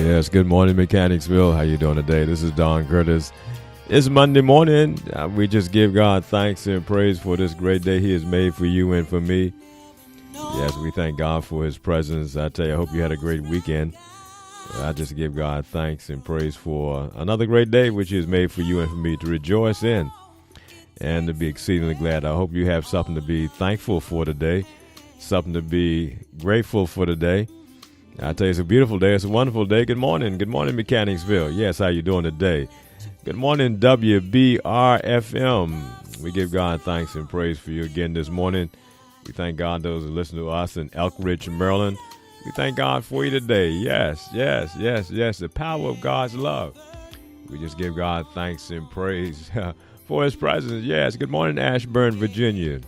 Yes, good morning, Mechanicsville. How you doing today? This is Don Curtis. It's Monday morning. We just give God thanks and praise for this great day He has made for you and for me. Yes, we thank God for His presence. I tell you, I hope you had a great weekend. I just give God thanks and praise for another great day which He has made for you and for me to rejoice in and to be exceedingly glad. I hope you have something to be thankful for today, something to be grateful for today. I tell you, it's a beautiful day. It's a wonderful day. Good morning. Good morning, Mechanicsville. Yes, how you doing today? Good morning, WBRFM. We give God thanks and praise for you again this morning. We thank God those who listen to us in Elk Ridge, Maryland. We thank God for you today. Yes. The power of God's love. We just give God thanks and praise for His presence. Yes. Good morning, Ashburn, Virginia.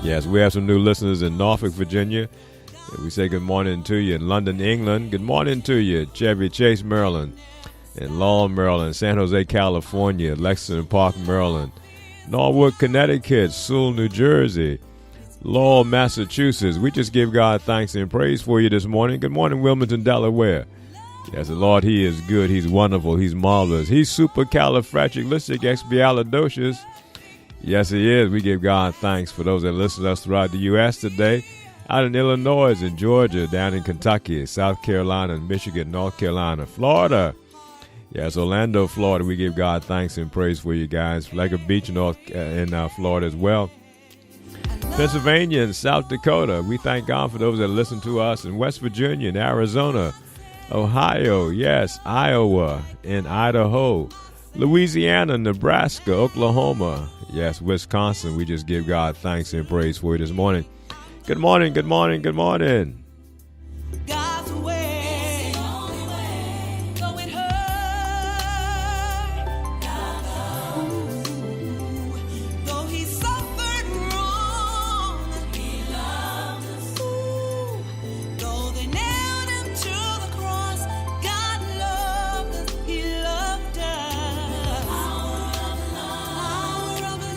Yes, we have some new listeners in Norfolk, Virginia. We say good morning to you in London, England. Good morning to you, Chevy Chase, Maryland, in Lawn, Maryland, San Jose, California, Lexington Park, Maryland, Norwood, Connecticut, Sewell, New Jersey, Lowell, Massachusetts. We just give God thanks and praise for you this morning. Good morning, Wilmington, Delaware. Yes, the Lord, He is good. He's wonderful. He's marvelous. He's supercalifragilisticexpialidocious. Yes, He is. We give God thanks for those that listen to us throughout the U.S. today. Out in Illinois, in Georgia, down in Kentucky, South Carolina, Michigan, North Carolina, Florida. Yes, Orlando, Florida. We give God thanks and praise for you guys. Flagler Beach, in Florida as well. Pennsylvania and South Dakota. We thank God for those that listen to us in West Virginia and Arizona, Ohio, yes, Iowa and Idaho, Louisiana, Nebraska, Oklahoma, yes, Wisconsin. We just give God thanks and praise for you this morning. Good morning, good morning, good morning. God's way, though it hurt, though He suffered wrong, He loved us. Though they nailed Him to the cross, God loved us, He loved us. Power of love, power of love.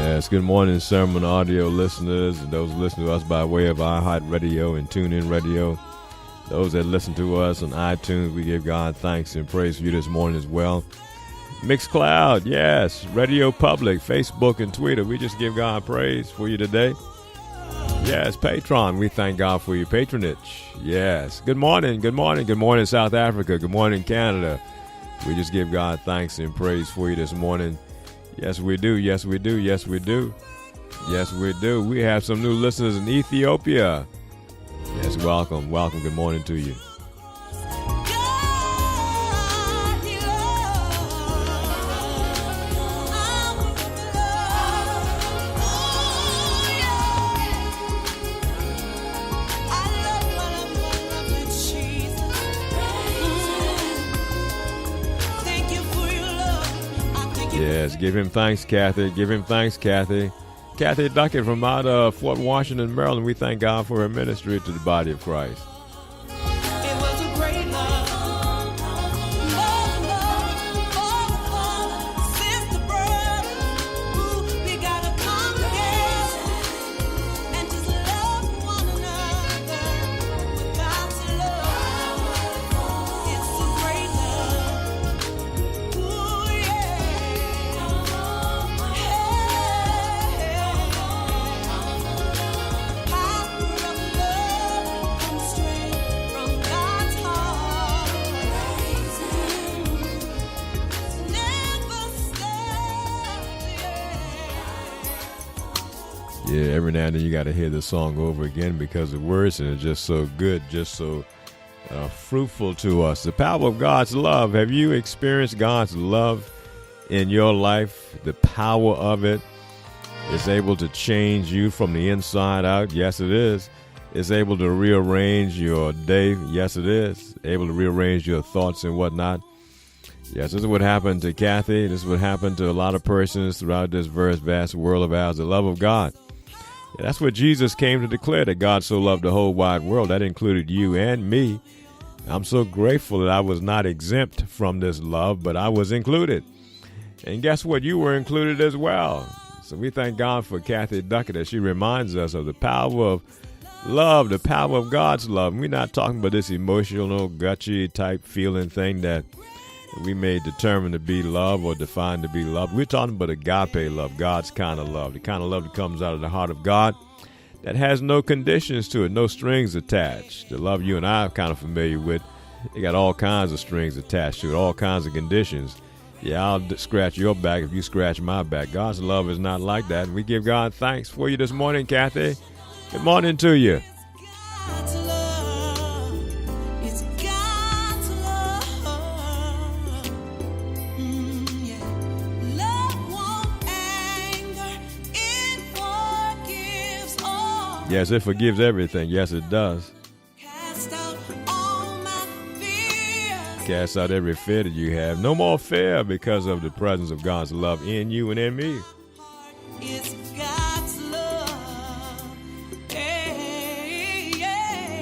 Yes, good morning, Sermon Audio listeners and those listening to us by way of iHeartRadio and TuneIn Radio. Those that listen to us on iTunes, we give God thanks and praise for you this morning as well. Mixcloud, yes, Radio Public, Facebook, and Twitter. We just give God praise for you today. Yes, Patreon, we thank God for your patronage. Yes, good morning, good morning, good morning, South Africa. Good morning, Canada. We just give God thanks and praise for you this morning. Yes, we do. Yes, we do. Yes, we do. Yes, we do. We have some new listeners in Ethiopia. Yes, welcome. Welcome. Good morning to you. Yes, give Him thanks, Kathy. Give Him thanks, Kathy. Kathy Duckett from out of Fort Washington, Maryland. We thank God for her ministry to the body of Christ. Yeah, every now and then you got to hear the song over again because the words are just so good, just so fruitful to us. The power of God's love. Have you experienced God's love in your life? The power of it is able to change you from the inside out. Yes, it is. It's able to rearrange your day. Yes, it is. Able to rearrange your thoughts and whatnot. Yes, this is what happened to Kathy. This is what happened to a lot of persons throughout this vast world of ours, the love of God. Yeah, that's what Jesus came to declare, that God so loved the whole wide world. That included you and me. I'm so grateful that I was not exempt from this love, but I was included. And guess what? You were included as well. So we thank God for Kathy Duckett, that she reminds us of the power of love, the power of God's love. And we're not talking about this emotional, gutchy type feeling thing that we may determine to be love or define to be love. We're talking about agape love, God's kind of love, the kind of love that comes out of the heart of God, that has no conditions to it, no strings attached. The love you and I are kind of familiar with, it got all kinds of strings attached to it, all kinds of conditions. Yeah, I'll scratch your back if you scratch my back. God's love is not like that. And we give God thanks for you this morning, Kathy. Good morning to you. Yes, it forgives everything. Yes, it does. Cast out every fear that you have. No more fear because of the presence of God's love in you and in me. It's God's love. Hey, yeah.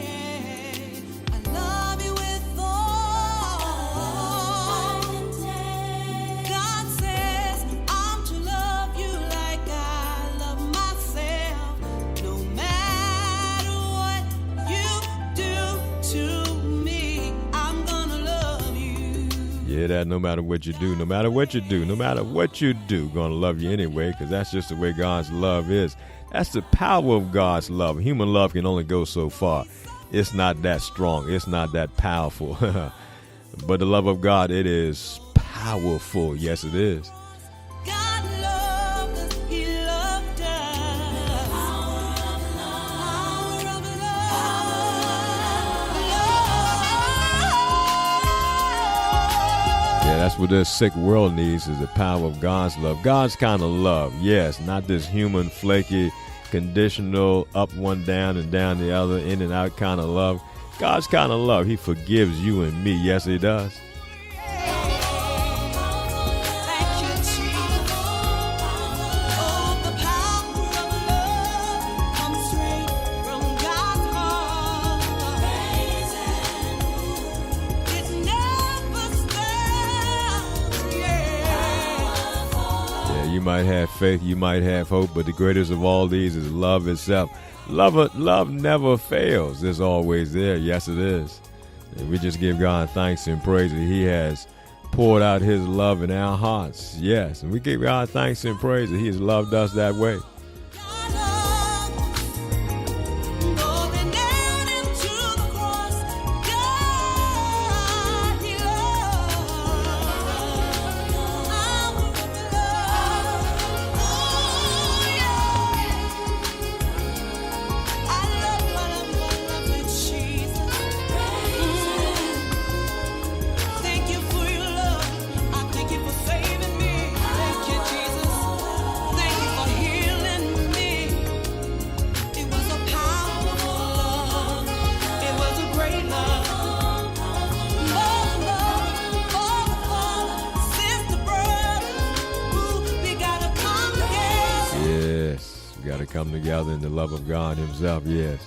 I love you with all. God says I'm to love you like I love myself. No matter what you do to me, I'm gonna love you. Yeah, that no matter what you do, no matter what you do, no matter what you do, gonna love you anyway, because that's just the way God's love is. That's the power of God's love. Human love can only go so far. It's not that strong. It's not that powerful. But the love of God, it is powerful. Yes, it is. God loved us, He loved us. Power of Yeah, that's what this sick world needs, is the power of God's love. God's kind of love, yes, not this human, flaky, conditional, up one down and down the other, in and out kind of love. God's kind of love. He forgives you and me. Yes, He does. Thank you, Jesus. Oh, the power of love comes straight from God's heart. It never stops. Yeah, you might have faith, you might have hope, but the greatest of all these is love itself. Love never fails. It's always there. Yes, it is. And we just give God thanks and praise that He has poured out His love in our hearts. Yes, and we give God thanks and praise that He has loved us that way. Come together in the love of God Himself, yes.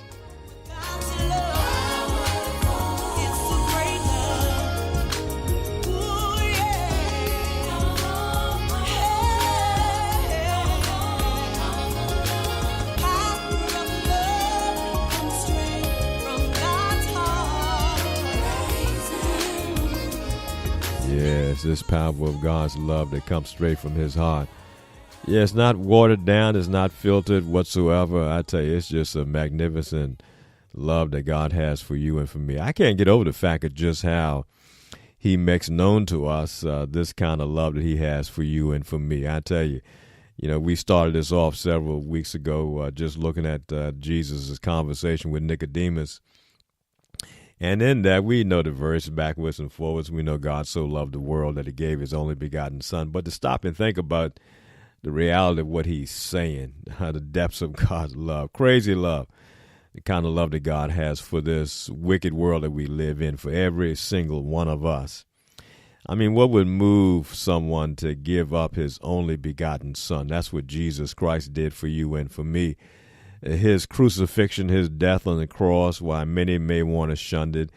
Yes, this power of God's love that comes straight from His heart. Yeah, it's not watered down. It's not filtered whatsoever. I tell you, it's just a magnificent love that God has for you and for me. I can't get over the fact of just how He makes known to us this kind of love that He has for you and for me. I tell you, we started this off several weeks ago just looking at Jesus' conversation with Nicodemus. And in that, we know the verse backwards and forwards. We know God so loved the world that He gave His only begotten Son. But to stop and think about the reality of what He's saying, the depths of God's love, crazy love, the kind of love that God has for this wicked world that we live in, for every single one of us. I mean, what would move someone to give up his only begotten son? That's what Jesus Christ did for you and for me. His crucifixion, his death on the cross, while many may want to shun it,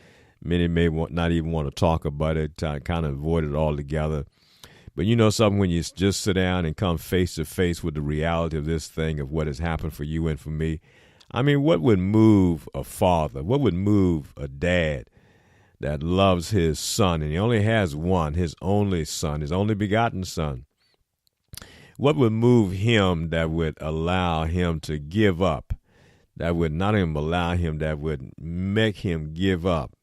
many may not even want to talk about it, kind of avoid it altogether. But you know something, when you just sit down and come face to face with the reality of this thing, of what has happened for you and for me, I mean, what would move a father? What would move a dad that loves his son, and he only has one, his only son, his only begotten son? What would move him that would allow him to give up, that would not even allow him, that would make him give up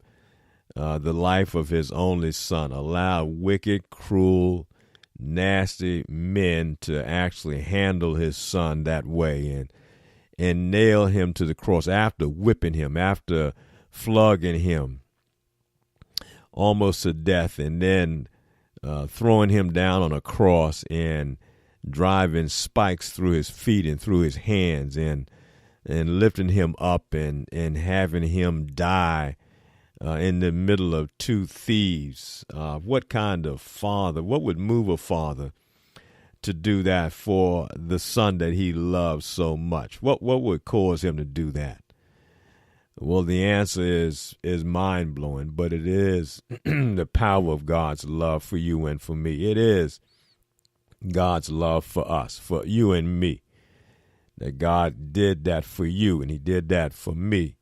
the life of his only son, allow wicked, cruel, nasty men to actually handle his son that way and nail him to the cross after whipping him, after flogging him almost to death, and then throwing him down on a cross and driving spikes through his feet and through his hands and lifting him up and having him die in the middle of two thieves. What kind of father, what would move a father to do that for the son that he loves so much? What would cause him to do that? Well, the answer is mind-blowing, but it is the power of God's love for you and for me. It is God's love for us, for you and me, that God did that for you, and he did that for me.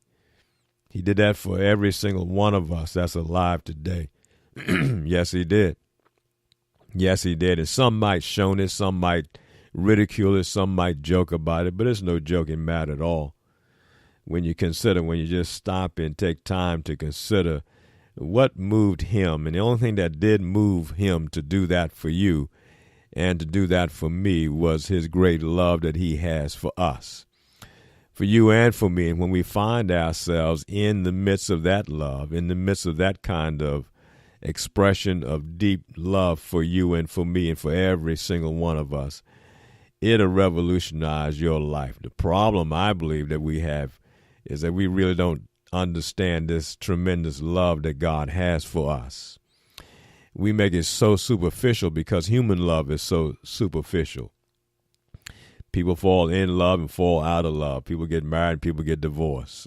He did that for every single one of us that's alive today. Yes, he did. Yes, he did. And some might shun it, some might ridicule it, some might joke about it, but it's no joking matter at all. When you just stop and take time to consider what moved him, and the only thing that did move him to do that for you and to do that for me was his great love that he has for us, for you and for me. And when we find ourselves in the midst of that love, in the midst of that kind of expression of deep love for you and for me and for every single one of us, it'll revolutionize your life. The problem I believe that we have is that we really don't understand this tremendous love that God has for us. We make it so superficial because human love is so superficial. People fall in love and fall out of love. People get married, people get divorced.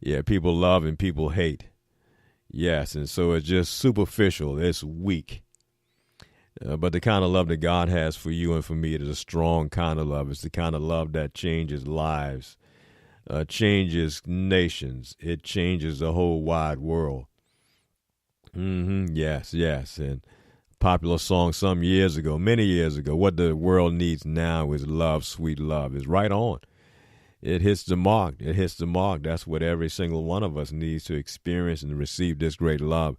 Yeah, people love and people hate. Yes, and so it's just superficial. It's weak. But the kind of love that God has for you and for me, it is a strong kind of love. It's the kind of love that changes lives, changes nations. It changes the whole wide world. Yes. And popular song some years ago, many years ago, what the world needs now is love, sweet love. It's right on. It hits the mark. It hits the mark. That's what every single one of us needs to experience and receive this great love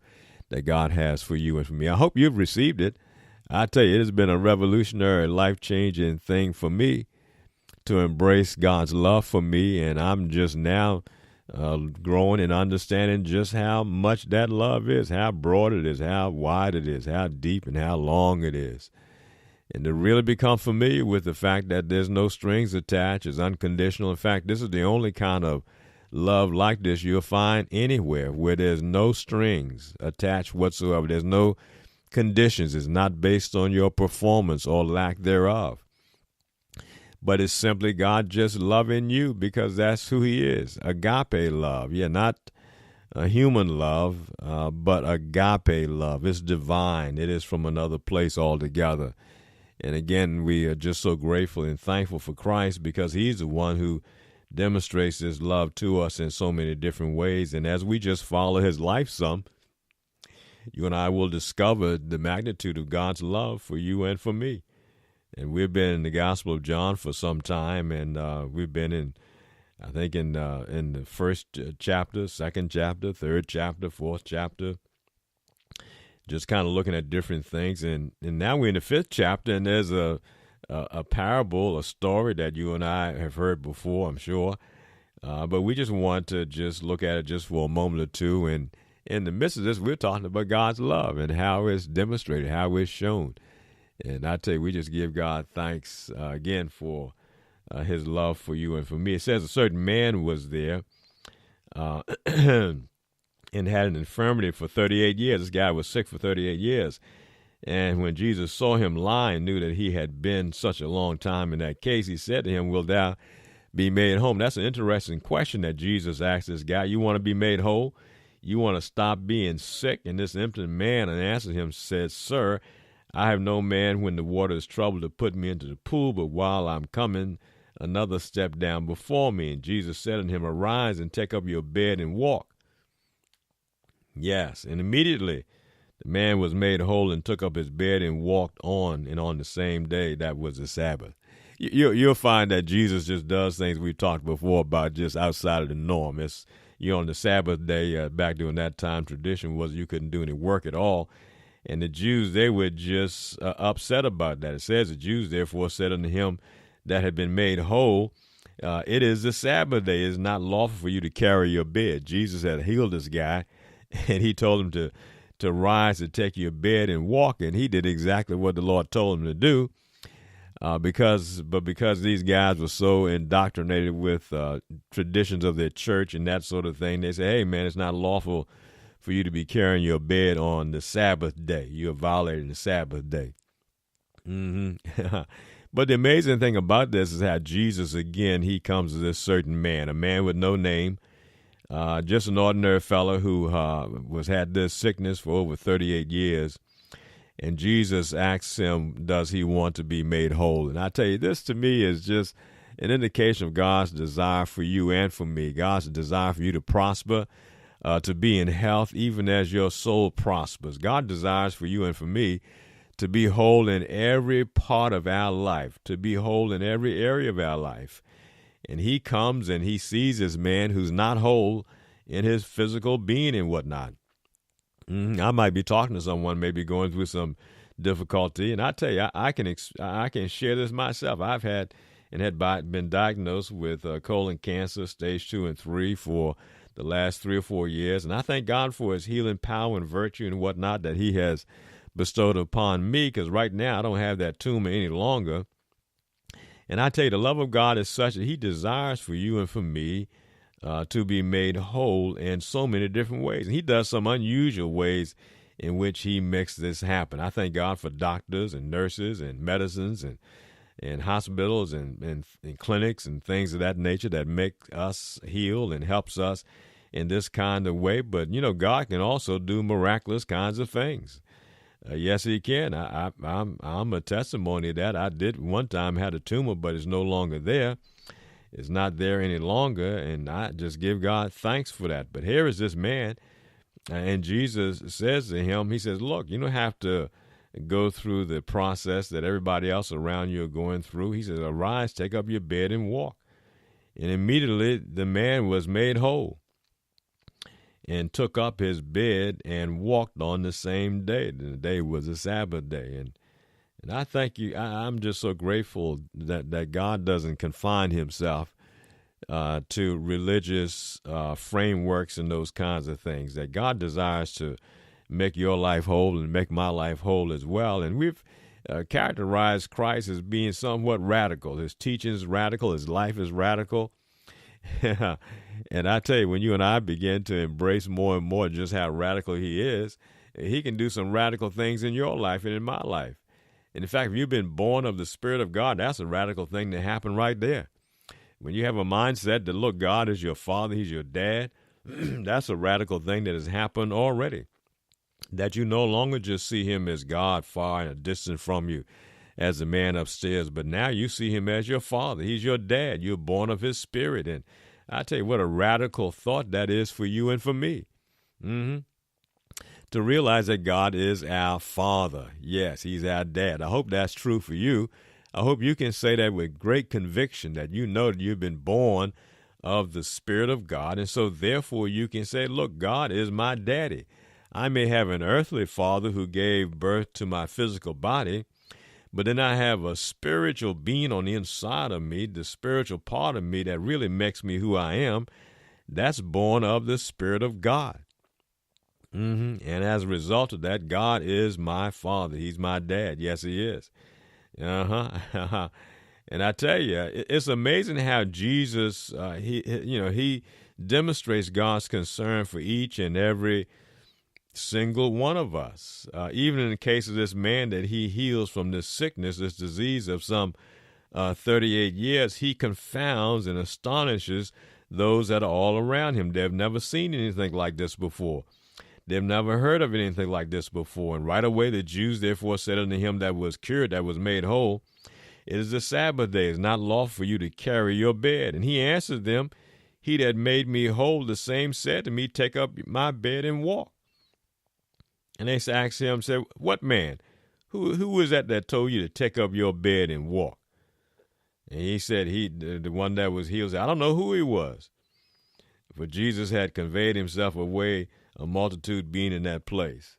that God has for you and for me. I hope you've received it. I tell you, it has been a revolutionary, life-changing thing for me to embrace God's love for me, and I'm just now growing and understanding just how much that love is, how broad it is, how wide it is, how deep and how long it is. And to really become familiar with the fact that there's no strings attached, it's unconditional. In fact, this is the only kind of love like this you'll find anywhere, where there's no strings attached whatsoever. There's no conditions. It's not based on your performance or lack thereof. But it's simply God just loving you because that's who he is. Agape love. Yeah, not a human love, but agape love. It's divine. It is from another place altogether. And again, we are just so grateful and thankful for Christ because he's the one who demonstrates his love to us in so many different ways. And as we just follow his life some, you and I will discover the magnitude of God's love for you and for me. And we've been in the Gospel of John for some time, and we've been in the first chapter, second chapter, third chapter, fourth chapter, just kind of looking at different things. And now we're in the fifth chapter, and there's a parable, a story that you and I have heard before, I'm sure. But we just want to just look at it just for a moment or two. And in the midst of this, we're talking about God's love and how it's demonstrated, how it's shown. And I tell you, we just give God thanks again for his love for you and for me. It says a certain man was there in and had an infirmity for 38 years. This guy was sick for 38 years. And when Jesus saw him lying, knew that he had been such a long time in that case, he said to him, "Will thou be made whole?" That's an interesting question that Jesus asked this guy. You want to be made whole? You want to stop being sick? And this impotent man answered him, said, "Sir, I have no man when the water is troubled to put me into the pool, but while I'm coming, another step down before me." And Jesus said unto him, "Arise and take up your bed and walk." Yes, and immediately the man was made whole and took up his bed and walked on. And on the same day, that was the Sabbath. You'll find that Jesus just does things we've talked before about just outside of the norm. It's, on the Sabbath day, back during that time, tradition was you couldn't do any work at all. And the Jews, they were just upset about that. It says the Jews therefore said unto him that had been made whole, "It is the Sabbath day. It is not lawful for you to carry your bed." Jesus had healed this guy, and he told him to rise and take your bed and walk. And he did exactly what the Lord told him to do. Because these guys were so indoctrinated with traditions of their church and that sort of thing, they say, "Hey, man, it's not lawful for you to be carrying your bed on the Sabbath day. You're violating the Sabbath day." But the amazing thing about this is how Jesus, again, he comes as this certain man, a man with no name, just an ordinary fellow who had this sickness for over 38 years. And Jesus asks him, does he want to be made whole? And I tell you, this to me is just an indication of God's desire for you and for me. God's desire for you to prosper, to be in health, even as your soul prospers. God desires for you and for me to be whole in every part of our life, to be whole in every area of our life. And he comes and he sees this man who's not whole in his physical being and whatnot. I might be talking to someone, maybe going through some difficulty, and I tell you, I can share this myself. I've had been diagnosed with colon cancer, stage 2 and 3, for the last 3 or 4 years, and I thank God for His healing power and virtue and whatnot that He has bestowed upon me. Because right now I don't have that tumor any longer, and I tell you, the love of God is such that He desires for you and for me to be made whole in so many different ways. And He does some unusual ways in which He makes this happen. I thank God for doctors and nurses and medicines and hospitals and clinics and things of that nature that make us heal and helps us in this kind of way. But, God can also do miraculous kinds of things. Yes, He can. I'm a testimony of that. I did one time had a tumor, but it's no longer there. It's not there any longer, and I just give God thanks for that. But here is this man, and Jesus says to him, He says, "Look, you don't have to go through the process that everybody else around you are going through." He says, "Arise, take up your bed, and walk." And immediately the man was made whole and took up his bed and walked on the same day. The day was a Sabbath day. And I thank you. I'm just so grateful that God doesn't confine Himself to religious frameworks and those kinds of things, that God desires to make your life whole and make my life whole as well. And we've characterized Christ as being somewhat radical. His teaching is radical. His life is radical. And I tell you, when you and I begin to embrace more and more just how radical He is, He can do some radical things in your life and in my life. And in fact, if you've been born of the Spirit of God, that's a radical thing to happen right there. When you have a mindset that, look, God is your Father, He's your dad, that's a radical thing that has happened already. That you no longer just see Him as God far and distant from you as the man upstairs, but now you see Him as your Father. He's your dad. You're born of His Spirit. And I tell you what a radical thought that is for you and for me. To realize that God is our Father. Yes, He's our dad. I hope that's true for you. I hope you can say that with great conviction, that you know that you've been born of the Spirit of God. And so therefore you can say, look, God is my daddy. I may have an earthly father who gave birth to my physical body, but then I have a spiritual being on the inside of me, the spiritual part of me that really makes me who I am. That's born of the Spirit of God. And as a result of that, God is my Father. He's my dad. Yes, He is. And I tell you, it's amazing how Jesus, he demonstrates God's concern for each and every single one of us. Even in the case of this man that he heals from this sickness, this disease of some 38 years, he confounds and astonishes those that are all around him. They've never seen anything like this before. They've never heard of anything like this before. And right away the Jews therefore said unto him that was cured, that was made whole, it is the Sabbath day. It is not lawful for you to carry your bed. And he answered them, he that made me whole, the same said to me, take up my bed and walk. And they asked him, said, what man? Who was that told you to take up your bed and walk? And he said, the one that was healed, said, I don't know who he was. For Jesus had conveyed himself away, a multitude being in that place.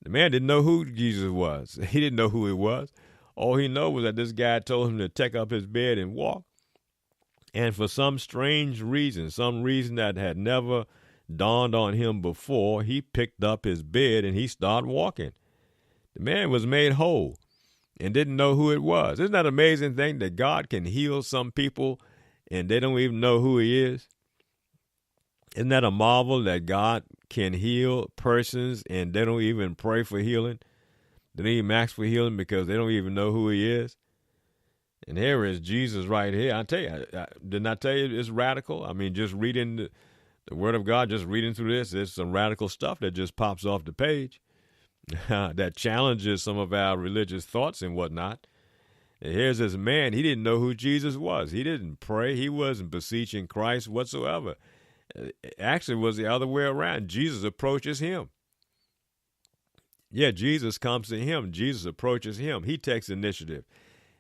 The man didn't know who Jesus was. He didn't know who he was. All he knew was that this guy told him to take up his bed and walk. And for some strange reason, some reason that had never dawned on him before, he picked up his bed and he started walking. The man was made whole and didn't know who it was. Isn't that an amazing thing that God can heal some people and they don't even know who he is? Isn't that a marvel that God can heal persons and they don't even pray for healing? They don't even ask for healing because they don't even know who he is. And here is Jesus right here. I tell you, didn't I tell you it's radical? I mean, just reading the Word of God, just reading through this, there's some radical stuff that just pops off the page that challenges some of our religious thoughts and whatnot. And here's this man, he didn't know who Jesus was. He didn't pray. He wasn't beseeching Christ whatsoever. Actually, it was the other way around. Jesus approaches him. Yeah, Jesus comes to him. Jesus approaches him. He takes initiative.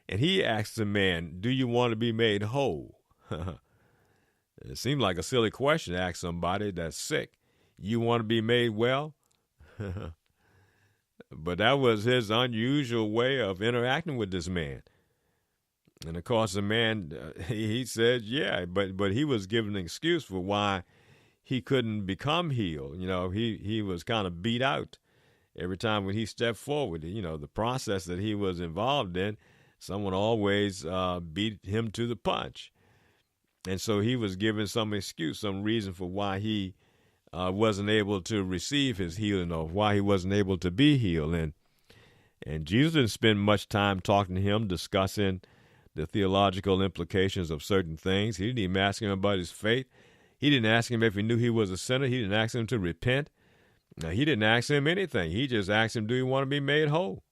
And he asks the man, do you want to be made whole? It seems like a silly question to ask somebody that's sick. You want to be made well? But that was his unusual way of interacting with this man. And of course, the man, he said, yeah, but he was given an excuse for why he couldn't become healed. You know, he was kind of beat out every time when he stepped forward. You know, the process that he was involved in, someone always beat him to the punch. And so he was given some excuse, some reason for why he wasn't able to receive his healing or why he wasn't able to be healed. And Jesus didn't spend much time talking to him, discussing the theological implications of certain things. He didn't even ask him about his faith. He didn't ask him if he knew he was a sinner. He didn't ask him to repent. He didn't ask him anything. He just asked him, do you want to be made whole?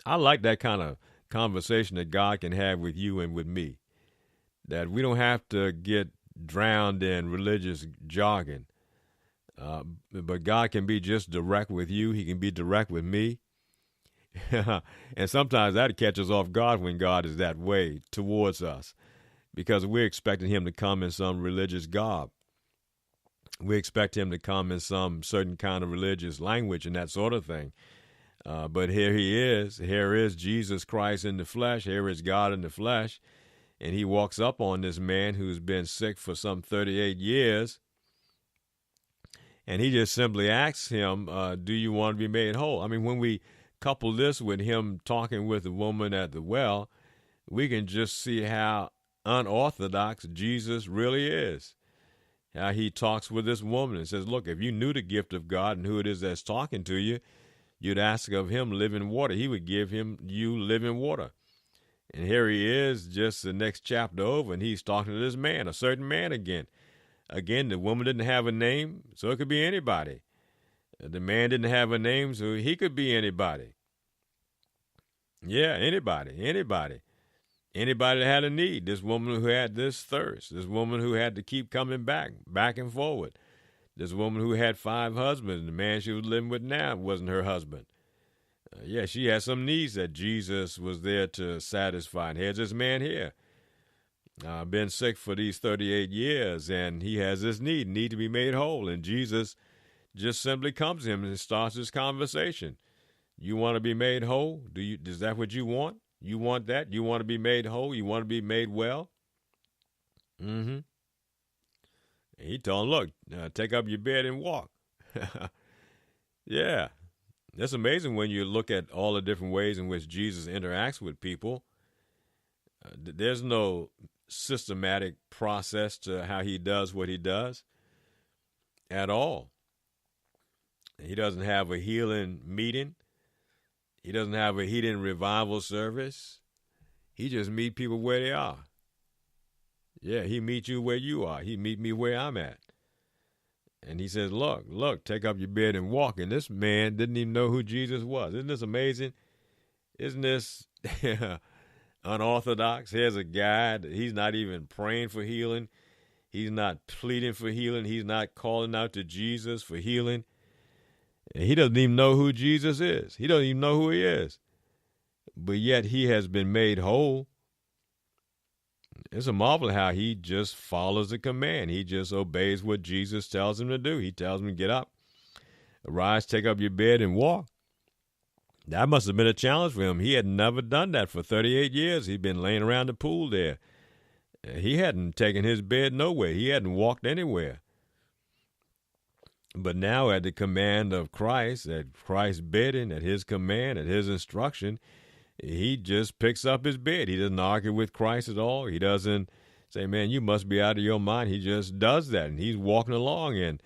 I like that kind of conversation that God can have with you and with me, that we don't have to get drowned in religious jargon, but God can be just direct with you. He can be direct with me. And sometimes that catches off guard when God is that way towards us, because we're expecting him to come in some religious garb. We expect him to come in some certain kind of religious language and that sort of thing. But here he is. Here is Jesus Christ in the flesh. Here is God in the flesh. And he walks up on this man who's been sick for some 38 years. And he just simply asks him, do you want to be made whole? I mean, when we couple this with him talking with the woman at the well, we can just see how unorthodox Jesus really is. How he talks with this woman and says, look, if you knew the gift of God and who it is that's talking to you, you'd ask of him living water. He would give you living water. And here he is, just the next chapter over, and he's talking to this man, a certain man again. Again, the woman didn't have a name, so it could be anybody. The man didn't have a name, so he could be anybody. Yeah, anybody. Anybody that had a need. This woman who had this thirst. This woman who had to keep coming back and forward. This woman who had 5 husbands. The man she was living with now wasn't her husband. Yeah, she had some needs that Jesus was there to satisfy. And here's this man here. Been sick for these 38 years, and he has this need to be made whole. And Jesus just simply comes to him and starts this conversation. You want to be made whole? Is that what you want? You want that? You want to be made whole? You want to be made well? Mm-hmm. And he told him, look, take up your bed and walk. Yeah. It's amazing when you look at all the different ways in which Jesus interacts with people. There's no systematic process to how he does what he does at all. He doesn't have a healing meeting. He doesn't have a healing revival service. He just meet people where they are. Yeah, he meet you where you are. He meet me where I'm at. And he says, look, take up your bed and walk. And this man didn't even know who Jesus was. Isn't this amazing? Isn't this unorthodox? Here's a guy, he's not even praying for healing. He's not pleading for healing. He's not calling out to Jesus for healing. And he doesn't even know who Jesus is. He doesn't even know who he is. But yet he has been made whole. It's a marvel how he just follows the command. He just obeys what Jesus tells him to do. He tells him to get up, arise, take up your bed, and walk. That must have been a challenge for him. He had never done that for 38 years. He'd been laying around the pool there. He hadn't taken his bed nowhere. He hadn't walked anywhere. But now at the command of Christ, at Christ's bidding, at his command, at his instruction, he just picks up his bed. He doesn't argue with Christ at all. He doesn't say, man, you must be out of your mind. He just does that, and he's walking along, and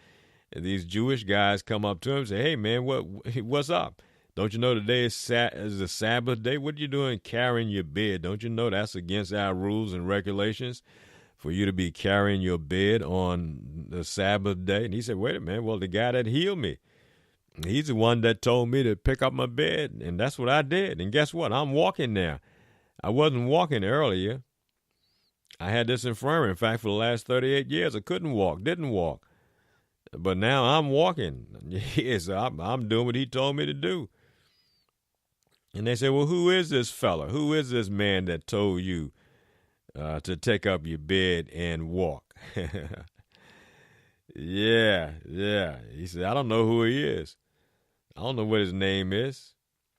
these Jewish guys come up to him and say, hey, man, what's up? Don't you know today is the Sabbath day? What are you doing carrying your bed? Don't you know that's against our rules and regulations for you to be carrying your bed on the Sabbath day? And he said, wait a minute, well, the guy that healed me, he's the one that told me to pick up my bed, and that's what I did. And guess what? I'm walking now. I wasn't walking earlier. I had this infirmity. In fact, for the last 38 years, I couldn't walk, didn't walk. But now I'm walking. Yes, I'm doing what he told me to do. And they say, well, who is this fella? Who is this man that told you to take up your bed and walk? Yeah. He said, I don't know who he is. I don't know what his name is.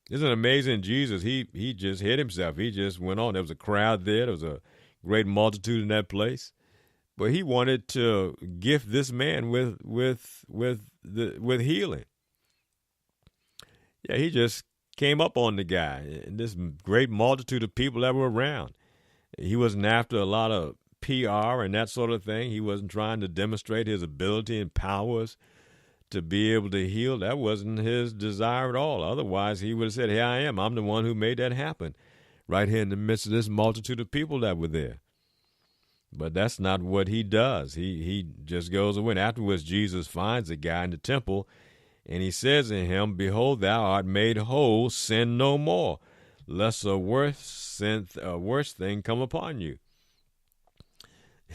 Isn't it amazing? Jesus, he just hid himself. He just went on. There was a crowd there. There was a great multitude in that place. But he wanted to gift this man with healing. Yeah, he just came up on the guy and this great multitude of people that were around. He wasn't after a lot of PR and that sort of thing. He wasn't trying to demonstrate his ability and powers to be able to heal. That wasn't his desire at all. Otherwise, he would have said, here I am. I'm the one who made that happen right here in the midst of this multitude of people that were there. But that's not what he does. He just goes away. And afterwards, Jesus finds the guy in the temple, and he says to him, behold, thou art made whole, sin no more, lest a worse thing come upon you.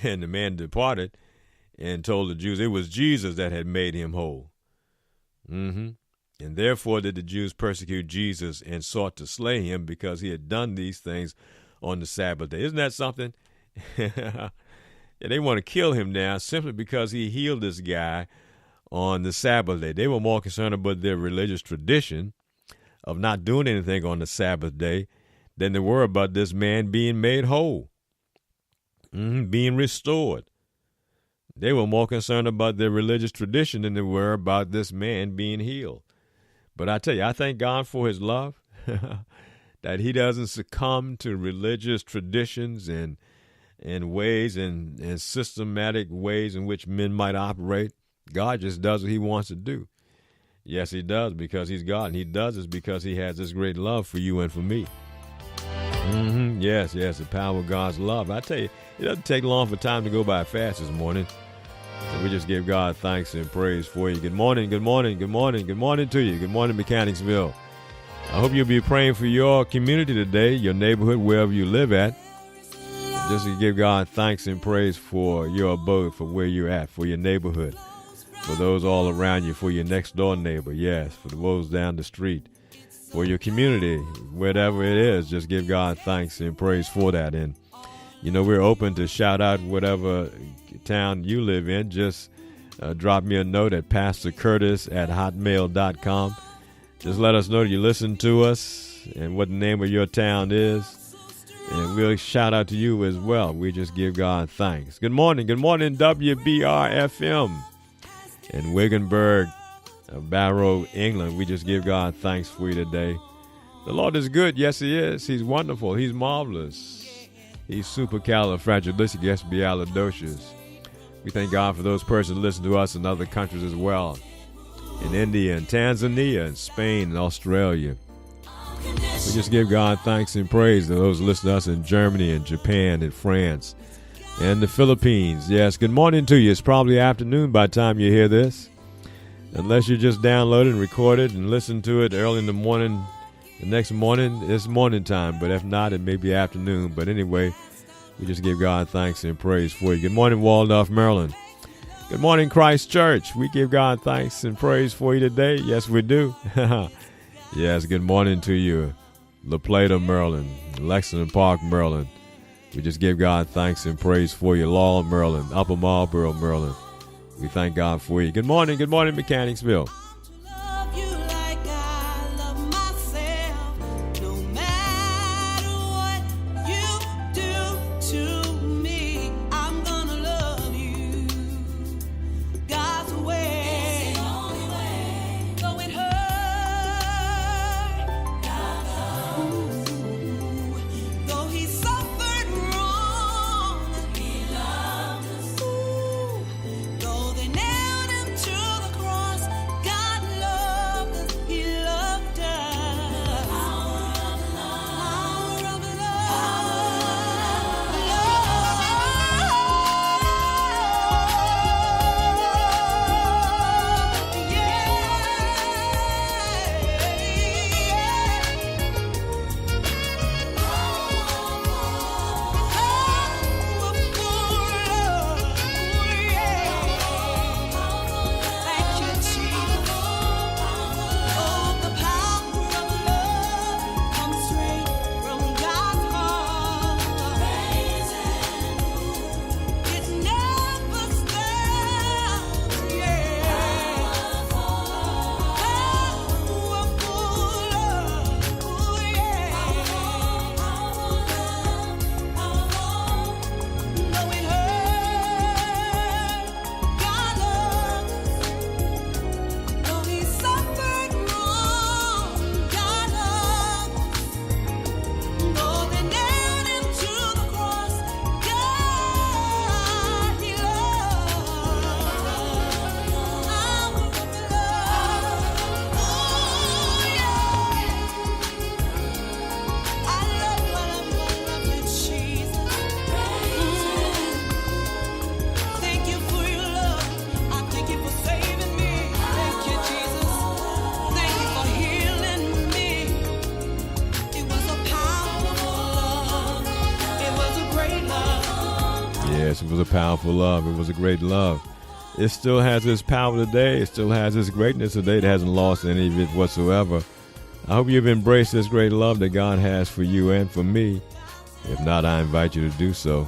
And the man departed and told the Jews it was Jesus that had made him whole. And therefore did the Jews persecute Jesus and sought to slay him because he had done these things on the Sabbath day. Isn't that something? Yeah, they want to kill him now simply because he healed this guy on the Sabbath day. They were more concerned about their religious tradition of not doing anything on the Sabbath day than they were about this man being made whole, being restored. They were more concerned about their religious tradition than they were about this man being healed. But I tell you, I thank God for his love, that he doesn't succumb to religious traditions and ways and systematic ways in which men might operate. God just does what he wants to do. Yes, he does, because he's God, and he does this because he has this great love for you and for me. Yes, the power of God's love. I tell you, it doesn't take long for time to go by fast this morning. So we just give God thanks and praise for you. Good morning to you. Good morning, Mechanicsville. I hope you'll be praying for your community today, your neighborhood, wherever you live at. Just to give God thanks and praise for your abode, for where you're at, for your neighborhood, for those all around you, for your next door neighbor, yes, for those down the street, for your community, whatever it is. Just give God thanks and praise for that. And, we're open to shout out whatever town you live in. Just drop me a note at pastorcurtis@hotmail.com. Just let us know that you listen to us and what the name of your town is. And we'll shout out to you as well. We just give God thanks. Good morning, WBR-FM in Wiggenburg, Barrow, England. We just give God thanks for you today. The Lord is good. Yes, he is. He's wonderful. He's marvelous. He's supercalifragilisticexpialidocious. We thank God for those persons who listen to us in other countries as well. In India and Tanzania and Spain and Australia. We just give God thanks and praise to those who listen to us in Germany and Japan and France and the Philippines. Yes, good morning to you. It's probably afternoon by the time you hear this. Unless you just download it and record it and listen to it early in the morning. The next morning, it's morning time. But if not, it may be afternoon. But anyway, we just give God thanks and praise for you. Good morning, Waldorf, Maryland. Good morning, Christ Church. We give God thanks and praise for you today. Yes, we do. Yes, good morning to you, La Plata, Maryland, Lexington Park, Maryland. We just give God thanks and praise for you, Laurel, Maryland, Upper Marlboro, Maryland. We thank God for you. Good morning, Mechanicsville. Love you like I love myself. No matter what you do to me, I'm gonna love you God's way. It's the only way. Though it hurt, though he suffered wrong, he loved us. Though they nailed him to the cross, God loved us. He loved us. Power of love. Power of Thank you, Jesus. Oh, the power of love comes straight from God's heart. It never stops. Powerful love. No, it hurt. God loves us. Though he suffered wrong, God loves us. Though they nailed him to the cross, God, he loves us. Power of love. Oh, yeah. I love you, Jesus. Thank you for your love. I thank you for saving me. Thank you, Jesus. Thank you for healing me. It was a powerful love. It was a great love. Yes, it was a powerful love. It was a great love. It still has its power today. It still has its greatness today. It hasn't lost any of it whatsoever. I hope you've embraced this great love that God has for you and for me. If not, I invite you to do so.